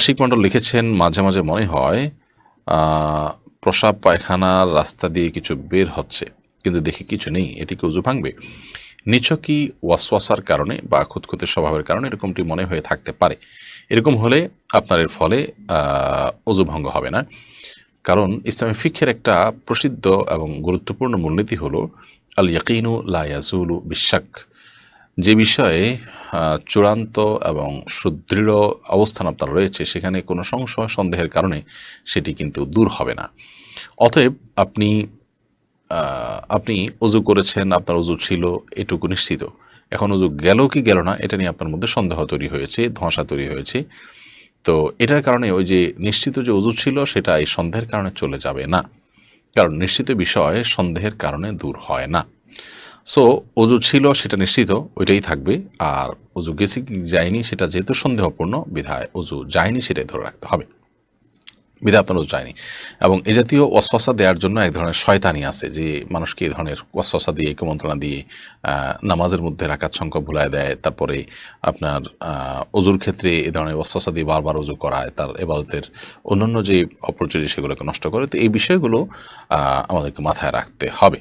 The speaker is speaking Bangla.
আশিক মণ্ডল লিখেছেন, মাঝে মাঝে মনে হয় প্রস্রাব পায়খানার রাস্তা দিয়ে কিছু বের হচ্ছে, কিন্তু দেখি কিছু নেই, এটি কি অজু ভাঙবে? নিছকই ওয়াসওয়াসার কারণে বা খুঁতখুঁতে স্বভাবের কারণে এরকমটি মনে হয়ে থাকতে পারে। এরকম হলে আপনার এর ফলে অজু ভঙ্গ হবে না। কারণ ইসলামী ফিকহের একটা প্রসিদ্ধ এবং গুরুত্বপূর্ণ মূলনীতি হলো আল ইয়াকিনু লা ইয়াজুলু বিশাক। যে বিষয়ে চূড়ান্ত এবং সুদৃঢ় অবস্থান আপনার রয়েছে, সেখানে কোনো সংশয় সন্দেহের কারণে সেটি কিন্তু দূর হবে না। অতএব আপনি আপনি অজু করেছেন, আপনার অজু ছিল, এটুকু নিশ্চিত। এখন অজু গেল কি গেল না এটা নিয়ে আপনার মধ্যে সন্দেহ তৈরি হয়েছে, ধোঁয়াশা তৈরি হয়েছে। তো এটার কারণে ওই যে নিশ্চিত যে অজু ছিল সেটা এই সন্দেহের কারণে চলে যাবে না, কারণ নিশ্চিত বিষয় সন্দেহের কারণে দূর হয় না। সো অজু ছিল সেটা নিশ্চিত, ওইটাই থাকবে। আর অজু গেছে কি যায়নি সেটা যেহেতু সন্দেহপূর্ণ, বিধায় অজু যায়নি সেটাই ধরে রাখতে হবে, বিধায় আপনার অজু যায়নি। এবং এ জাতীয় ওয়াসওয়াসা দেওয়ার জন্য এক ধরনের শয়তানি আছে, যে মানুষকে এই ধরনের ওয়াসওয়াসা দিয়ে, কুমন্ত্রণা দিয়ে নামাজের মধ্যে রাকাত সংখ্যা ভুলায় দেয়, তারপরে আপনার অজুর ক্ষেত্রে এই ধরনের ওয়াসওয়াসা দিয়ে বারবার অজু করায়, তার ইবাদতের অন্যান্য যে অপরচুনিটি সেগুলোকে নষ্ট করে। তো এই বিষয়গুলো আমাদেরকে মাথায় রাখতে হবে।